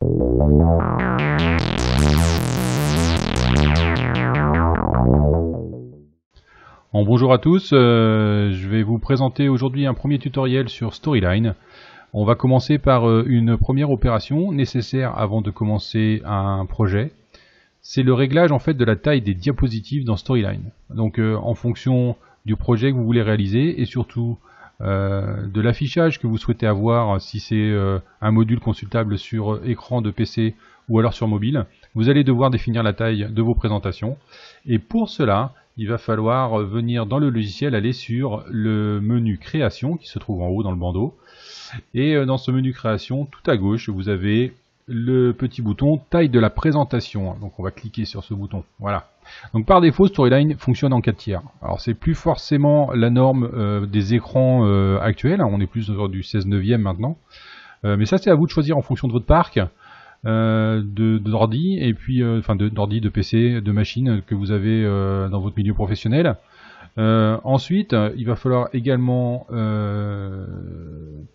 Bonjour à tous, je vais vous présenter aujourd'hui un premier tutoriel sur Storyline. On va commencer par une première opération nécessaire avant de commencer un projet. C'est le réglage en fait de la taille des diapositives dans Storyline. Donc en fonction du projet que vous voulez réaliser et surtout de l'affichage que vous souhaitez avoir, si c'est un module consultable sur écran de PC ou alors sur mobile, vous allez devoir définir la taille de vos présentations. Et pour cela, il va falloir venir dans le logiciel, aller sur le menu création qui se trouve en haut dans le bandeau. Et dans ce menu création, tout à gauche, vous avez le petit bouton taille de la présentation. Donc on va cliquer sur ce bouton. Voilà. Donc par défaut, Storyline fonctionne en 4 tiers. Alors c'est plus forcément la norme des écrans actuels. On est plus sur du 16/9 maintenant. Mais ça c'est à vous de choisir en fonction de votre parc. D'ordi et puis d'ordi, de PC, de machine que vous avez dans votre milieu professionnel. Ensuite, il va falloir également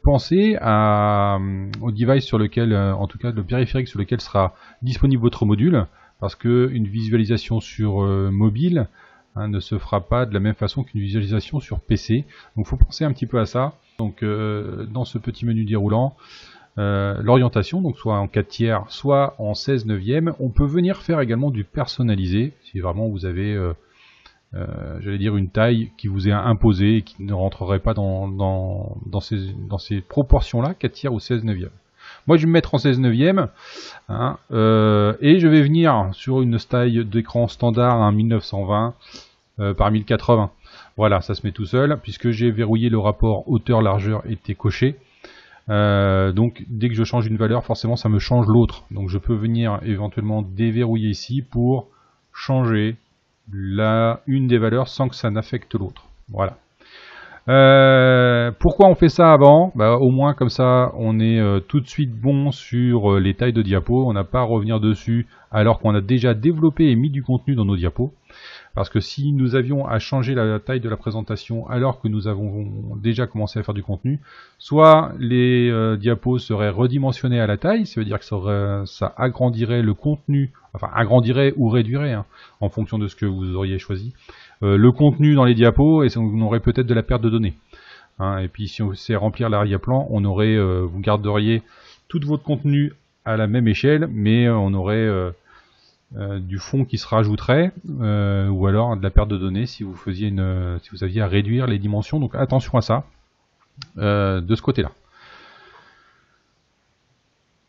penser au device sur lequel, en tout cas le périphérique sur lequel sera disponible votre module, parce que une visualisation sur mobile ne se fera pas de la même façon qu'une visualisation sur PC. Donc il faut penser un petit peu à ça. Donc dans ce petit menu déroulant, l'orientation, donc soit en 4 tiers, soit en 16/9. On peut venir faire également du personnalisé, si vraiment vous avez, j'allais dire, une taille qui vous est imposée et qui ne rentrerait pas dans ces proportions-là, 4 tiers ou 16/9. Moi, je vais me mettre en 16/9, et je vais venir sur une taille d'écran standard, un 1920 par 1080. Voilà, ça se met tout seul, puisque j'ai verrouillé le rapport hauteur-largeur était coché. Donc dès que je change une valeur, forcément ça me change l'autre. Donc je peux venir éventuellement déverrouiller ici pour changer une des valeurs sans que ça n'affecte l'autre. Voilà. Pourquoi on fait ça avant? Au moins comme ça on est tout de suite bon sur les tailles de diapos. On n'a pas à revenir dessus alors qu'on a déjà développé et mis du contenu dans nos diapos. Parce que si nous avions à changer la taille de la présentation alors que nous avons déjà commencé à faire du contenu, soit les diapos seraient redimensionnés à la taille, ça veut dire que ça agrandirait le contenu, enfin agrandirait ou réduirait, en fonction de ce que vous auriez choisi, le contenu dans les diapos, et on aurait peut-être de la perte de données. Et puis si on sait remplir l'arrière-plan, vous garderiez tout votre contenu à la même échelle, mais on aurait du fond qui se rajouterait, ou alors de la perte de données si vous aviez à réduire les dimensions. Donc attention à ça de ce côté-là.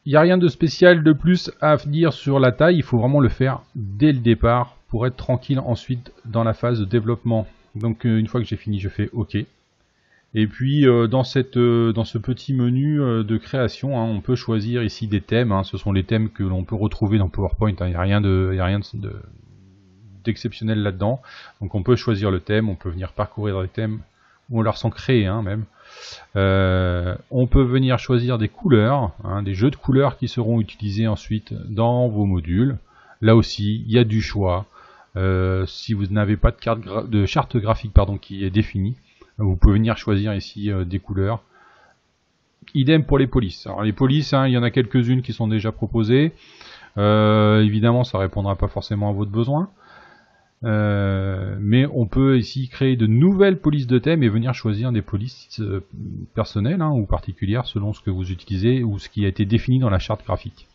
Il n'y a rien de spécial de plus à dire sur la taille, il faut vraiment le faire dès le départ pour être tranquille ensuite dans la phase de développement. Donc une fois que j'ai fini, je fais OK. Et puis dans ce petit menu de création, on peut choisir ici des thèmes. Ce sont les thèmes que l'on peut retrouver dans PowerPoint. Il n'y a rien d'exceptionnel là-dedans. Donc on peut choisir le thème, on peut venir parcourir les thèmes, ou on leur sont créés même. On peut venir choisir des couleurs, des jeux de couleurs qui seront utilisés ensuite dans vos modules. Là aussi, il y a du choix. Si vous n'avez pas de charte graphique qui est définie, vous pouvez venir choisir ici des couleurs. Idem pour les polices. Alors les polices, il y en a quelques-unes qui sont déjà proposées. Évidemment, ça ne répondra pas forcément à votre besoin. Mais on peut ici créer de nouvelles polices de thème et venir choisir des polices personnelles ou particulières selon ce que vous utilisez ou ce qui a été défini dans la charte graphique.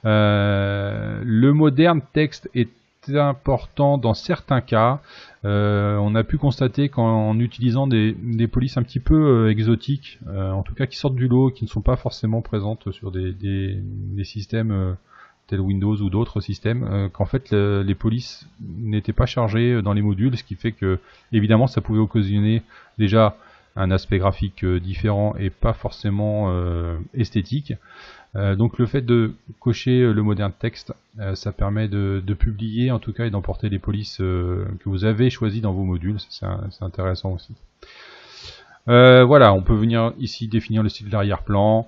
Le moderne texte est important dans certains cas. On a pu constater qu'en utilisant des polices un petit peu exotiques, en tout cas qui sortent du lot, qui ne sont pas forcément présentes sur des systèmes tels Windows ou d'autres systèmes, qu'en fait les polices n'étaient pas chargées dans les modules, ce qui fait que évidemment ça pouvait occasionner déjà un aspect graphique différent et pas forcément esthétique. Donc le fait de cocher le moderne texte, ça permet de publier en tout cas et d'emporter les polices que vous avez choisies dans vos modules, c'est intéressant aussi. Voilà, on peut venir ici définir le style d'arrière-plan,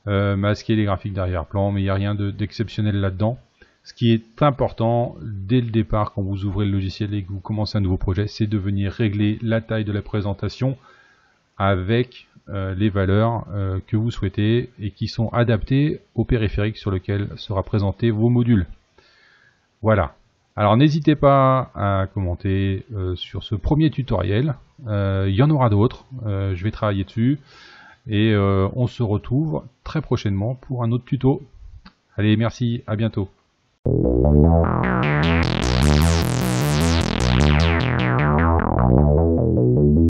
masquer les graphiques d'arrière-plan, mais il n'y a rien d'exceptionnel là-dedans. Ce qui est important dès le départ quand vous ouvrez le logiciel et que vous commencez un nouveau projet, c'est de venir régler la taille de la présentation avec les valeurs que vous souhaitez et qui sont adaptées au périphérique sur lequel sera présenté vos modules. Voilà. Alors n'hésitez pas à commenter sur ce premier tutoriel. Il y en aura d'autres. Je vais travailler dessus. Et on se retrouve très prochainement pour un autre tuto. Allez, merci, à bientôt.